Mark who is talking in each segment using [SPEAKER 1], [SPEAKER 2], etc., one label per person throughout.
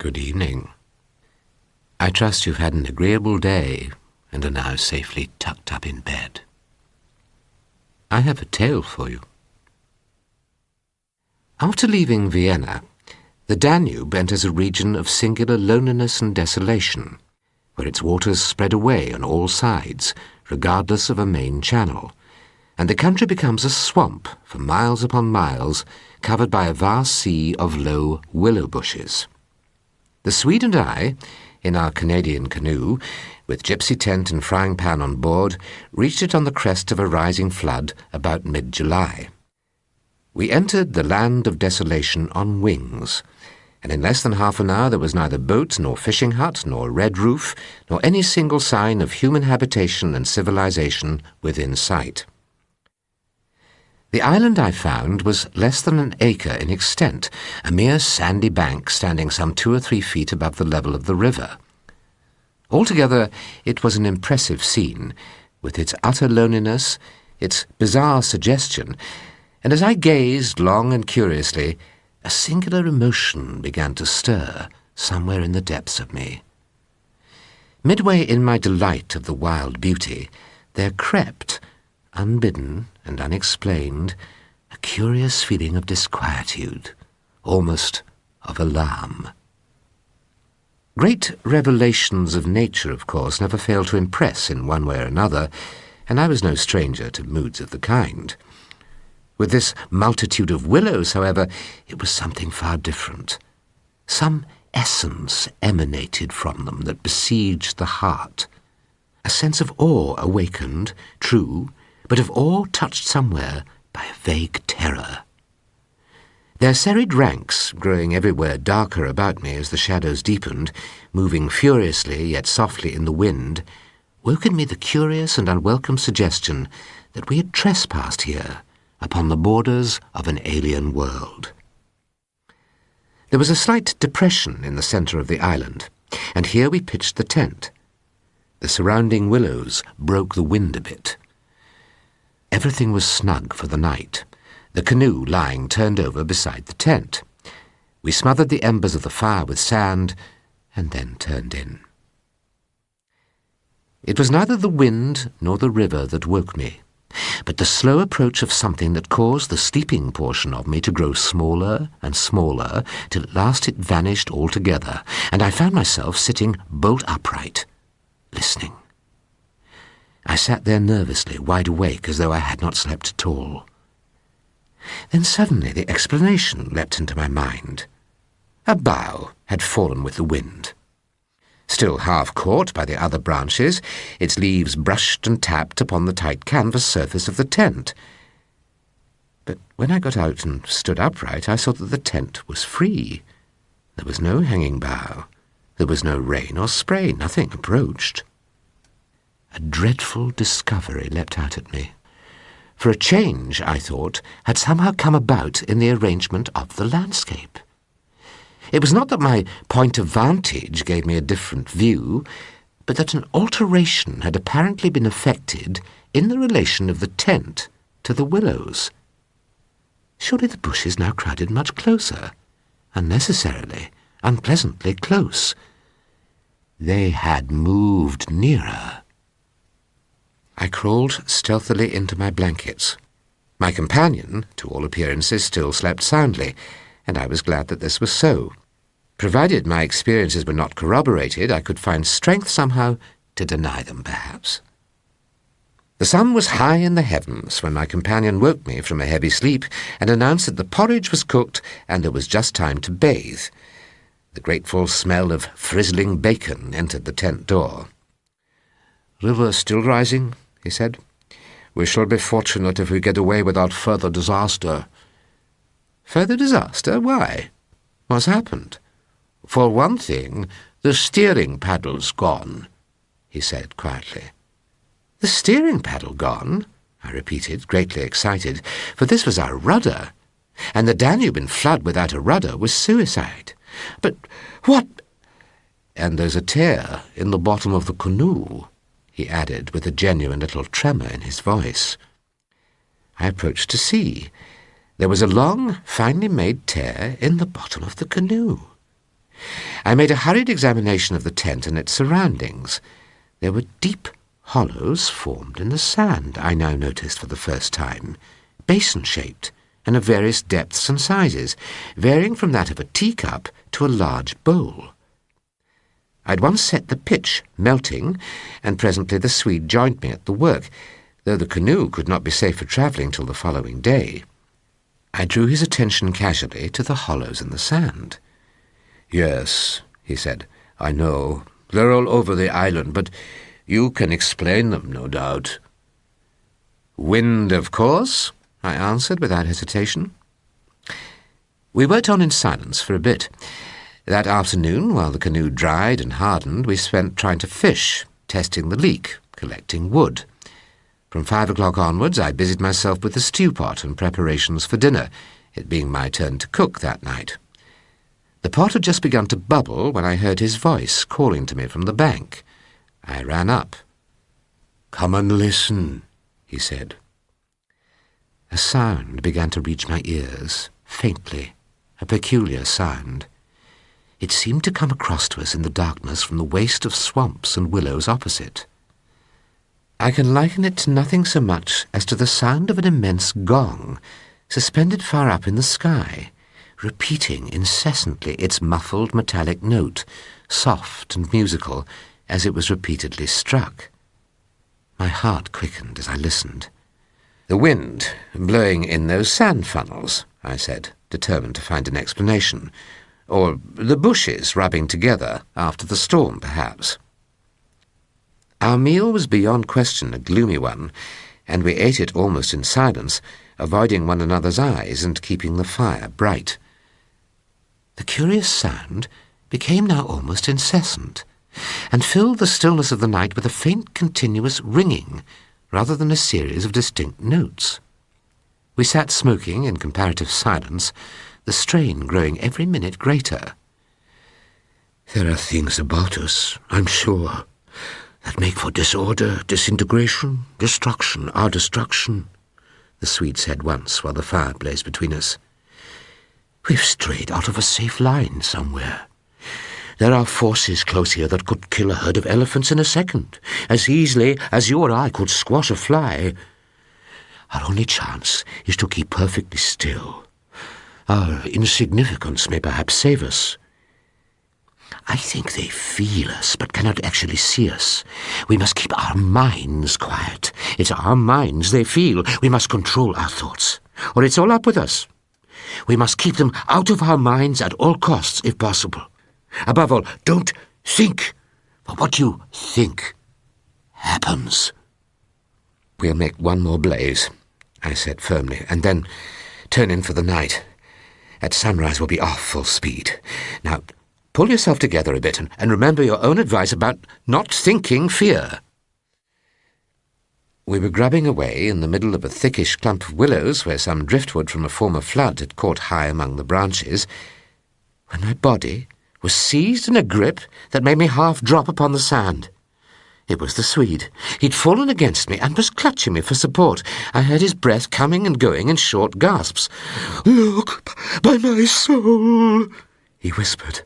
[SPEAKER 1] Good evening. I trust you've had an agreeable day and are now safely tucked up in bed. I have a tale for you. After leaving Vienna, the Danube enters a region of singular loneliness and desolation, where its waters spread away on all sides, regardless of a main channel, and the country becomes a swamp for miles upon miles, covered by a vast sea of low willow bushes. The Swede and I, in our Canadian canoe, with gypsy tent and frying pan on board, reached it on the crest of a rising flood about mid-July. We entered the land of desolation on wings, and in less than half an hour there was neither boat nor fishing hut nor red roof nor any single sign of human habitation and civilization within sight. The island I found was less than an acre in extent, a mere sandy bank standing some 2 or 3 feet above the level of the river. Altogether, it was an impressive scene, with its utter loneliness, its bizarre suggestion, and as I gazed long and curiously, a singular emotion began to stir somewhere in the depths of me. Midway in my delight of the wild beauty, there crept, unbidden and unexplained, a curious feeling of disquietude, almost of alarm. Great revelations of nature, of course, never fail to impress in one way or another, and I was no stranger to moods of the kind. With this multitude of willows, however, it was something far different. Some essence emanated from them that besieged the heart. A sense of awe awakened, true, but of awe touched somewhere by a vague terror. Their serried ranks, growing everywhere darker about me as the shadows deepened, moving furiously yet softly in the wind, woke in me the curious and unwelcome suggestion that we had trespassed here upon the borders of an alien world. There was a slight depression in the centre of the island, and here we pitched the tent. The surrounding willows broke the wind a bit. Everything was snug for the night, the canoe lying turned over beside the tent. We smothered the embers of the fire with sand and then turned in. It was neither the wind nor the river that woke me, but the slow approach of something that caused the sleeping portion of me to grow smaller and smaller till at last it vanished altogether, and I found myself sitting bolt upright, listening. I sat there nervously, wide awake, as though I had not slept at all. Then suddenly the explanation leapt into my mind. A bough had fallen with the wind. Still half caught by the other branches, its leaves brushed and tapped upon the tight canvas surface of the tent. But when I got out and stood upright, I saw that the tent was free. There was no hanging bough. There was no rain or spray. Nothing approached. A dreadful discovery leapt out at me. For a change, I thought, had somehow come about in the arrangement of the landscape. It was not that my point of vantage gave me a different view, but that an alteration had apparently been effected in the relation of the tent to the willows. Surely the bushes now crowded much closer, unnecessarily, unpleasantly close. They had moved nearer. I crawled stealthily into my blankets. My companion, to all appearances, still slept soundly, and I was glad that this was so. Provided my experiences were not corroborated, I could find strength somehow to deny them, perhaps. The sun was high in the heavens when my companion woke me from a heavy sleep and announced that the porridge was cooked and there was just time to bathe. The grateful smell of frizzling bacon entered the tent door. "River still rising?" he said. "We shall be fortunate if we get away without further disaster." "Further disaster? Why? What's happened?" "For one thing, the steering paddle's gone," he said quietly. "The steering paddle gone?" I repeated, greatly excited, for this was our rudder, and the Danube in flood without a rudder was suicide. "But what—" "And there's a tear in the bottom of the canoe," he added, with a genuine little tremor in his voice. I approached to see. There was a long, finely made tear in the bottom of the canoe. I made a hurried examination of the tent and its surroundings. There were deep hollows formed in the sand, I now noticed for the first time, basin-shaped, and of various depths and sizes, varying from that of a teacup to a large bowl. I'd once set the pitch melting, and presently the Swede joined me at the work, though the canoe could not be safe for travelling till the following day. I drew his attention casually to the hollows in the sand. "Yes," he said, "I know. They're all over the island, but you can explain them, no doubt." "Wind, of course," I answered without hesitation. We worked on in silence for a bit. That afternoon, while the canoe dried and hardened, we spent trying to fish, testing the leak, collecting wood. From 5 o'clock onwards, I busied myself with the stew pot and preparations for dinner, it being my turn to cook that night. The pot had just begun to bubble when I heard his voice calling to me from the bank. I ran up. "Come and listen," he said. A sound began to reach my ears, faintly, a peculiar sound. It seemed to come across to us in the darkness from the waste of swamps and willows opposite. I can liken it to nothing so much as to the sound of an immense gong, suspended far up in the sky, repeating incessantly its muffled metallic note, soft and musical, as it was repeatedly struck. My heart quickened as I listened. "The wind blowing in those sand funnels," I said, determined to find an explanation. "Or the bushes rubbing together after the storm, perhaps." Our meal was beyond question a gloomy one, and we ate it almost in silence, avoiding one another's eyes and keeping the fire bright. The curious sound became now almost incessant, and filled the stillness of the night with a faint continuous ringing, rather than a series of distinct notes. We sat smoking in comparative silence, the strain growing every minute greater. "There are things about us, I'm sure, that make for disorder, disintegration, destruction, our destruction," the Swede said once while the fire blazed between us. "We've strayed out of a safe line somewhere. There are forces close here that could kill a herd of elephants in a second, as easily as you or I could squash a fly. Our only chance is to keep perfectly still. Our insignificance may perhaps save us. I think they feel us, but cannot actually see us. We must keep our minds quiet. It's our minds they feel. We must control our thoughts, or it's all up with us. We must keep them out of our minds at all costs, if possible. Above all, don't think, for what you think happens." "We'll make one more blaze," I said firmly, "and then turn in for the night. At sunrise we'll be off full speed. Now, pull yourself together a bit and remember your own advice about not thinking fear." We were grubbing away in the middle of a thickish clump of willows where some driftwood from a former flood had caught high among the branches, when my body was seized in a grip that made me half drop upon the sand. It was the Swede. He'd fallen against me and was clutching me for support. I heard his breath coming and going in short gasps. "Look, by my soul," he whispered.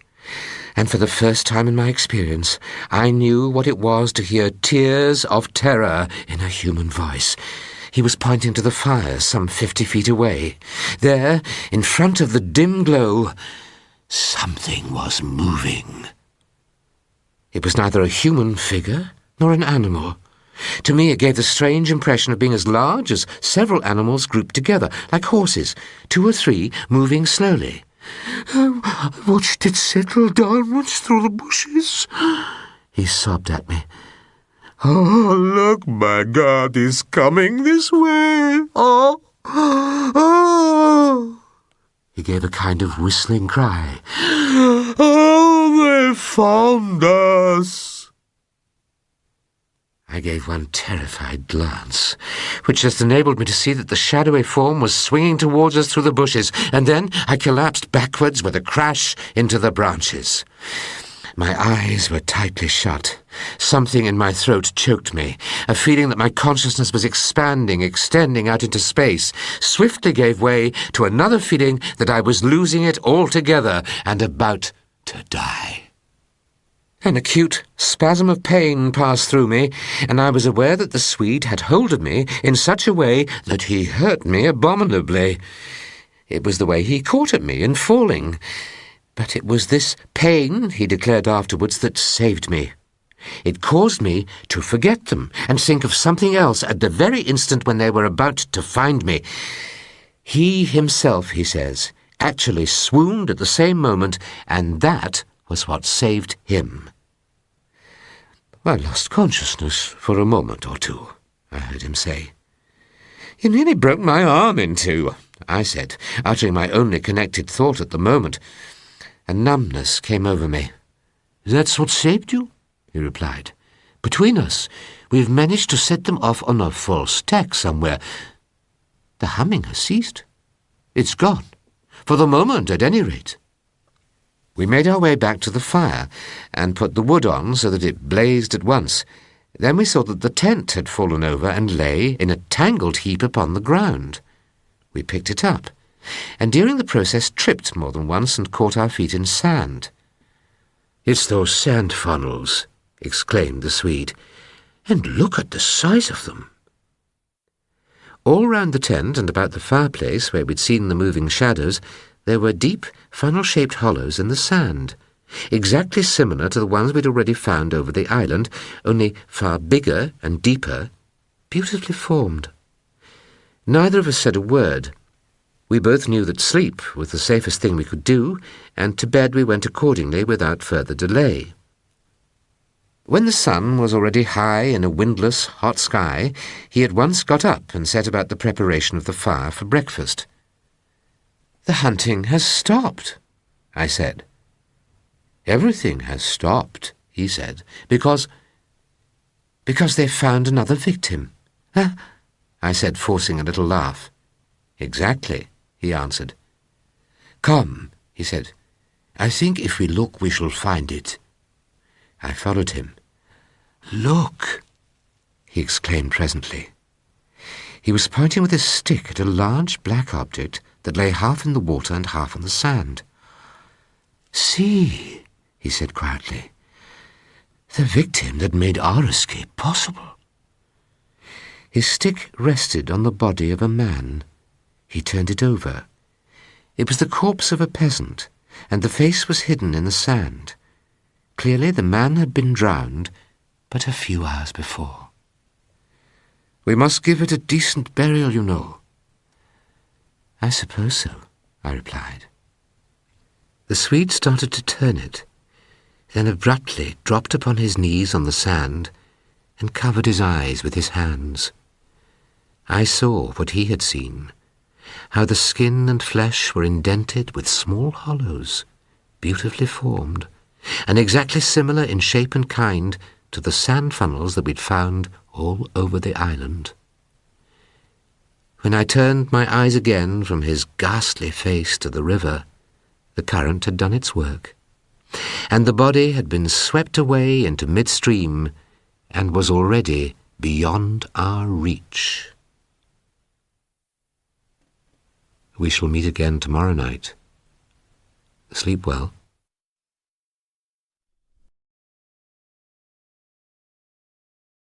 [SPEAKER 1] And for the first time in my experience, I knew what it was to hear tears of terror in a human voice. He was pointing to the fire some 50 feet away. There, in front of the dim glow, something was moving. It was neither a human figure nor an animal. To me it gave the strange impression of being as large as several animals grouped together, like horses, 2 or 3, moving slowly. "I watched it settle downwards through the bushes," he sobbed at me. "Oh, look, my God, he's coming this way. Oh, oh." He gave a kind of whistling cry. "Oh, they found us." I gave one terrified glance, which just enabled me to see that the shadowy form was swinging towards us through the bushes, and then I collapsed backwards with a crash into the branches. My eyes were tightly shut. Something in my throat choked me. A feeling that my consciousness was expanding, extending out into space, swiftly gave way to another feeling that I was losing it altogether and about to die. An acute spasm of pain passed through me, and I was aware that the Swede had hold of me in such a way that he hurt me abominably. It was the way he caught at me in falling. But it was this pain, he declared afterwards, that saved me. It caused me to forget them and think of something else at the very instant when they were about to find me. He himself, he says, actually swooned at the same moment, and that was what saved him. I lost consciousness for a moment or two, I heard him say. You nearly broke my arm in two, I said, uttering my only connected thought at the moment. A numbness came over me. That's what saved you? He replied. Between us, we've managed to set them off on a false tack somewhere. The humming has ceased. It's gone, for the moment at any rate. We made our way back to the fire and put the wood on so that it blazed at once. Then we saw that the tent had fallen over and lay in a tangled heap upon the ground. We picked it up, and during the process tripped more than once and caught our feet in sand. It's those sand funnels, exclaimed the Swede, and look at the size of them. All round the tent and about the fireplace where we'd seen the moving shadows, there were deep, funnel-shaped hollows in the sand, exactly similar to the ones we'd already found over the island, only far bigger and deeper, beautifully formed. Neither of us said a word. We both knew that sleep was the safest thing we could do, and to bed we went accordingly without further delay. When the sun was already high in a windless, hot sky, he at once got up and set about the preparation of the fire for breakfast. The hunting has stopped, I said. Everything has stopped, he said, because they've found another victim. Huh? I said, forcing a little laugh. Exactly, he answered. Come, he said. I think if we look we shall find it. I followed him. Look, he exclaimed presently. He was pointing with his stick at a large black object that lay half in the water and half on the sand. See, he said quietly, the victim that made our escape possible. His stick rested on the body of a man. He turned it over. It was the corpse of a peasant, and the face was hidden in the sand. Clearly the man had been drowned but a few hours before. We must give it a decent burial, you know. I suppose so, I replied. The Swede started to turn it, then abruptly dropped upon his knees on the sand and covered his eyes with his hands. I saw what he had seen, how the skin and flesh were indented with small hollows, beautifully formed, and exactly similar in shape and kind to the sand funnels that we'd found all over the island. When I turned my eyes again from his ghastly face to the river, the current had done its work, and the body had been swept away into midstream and was already beyond our reach. We shall meet again tomorrow night. Sleep well.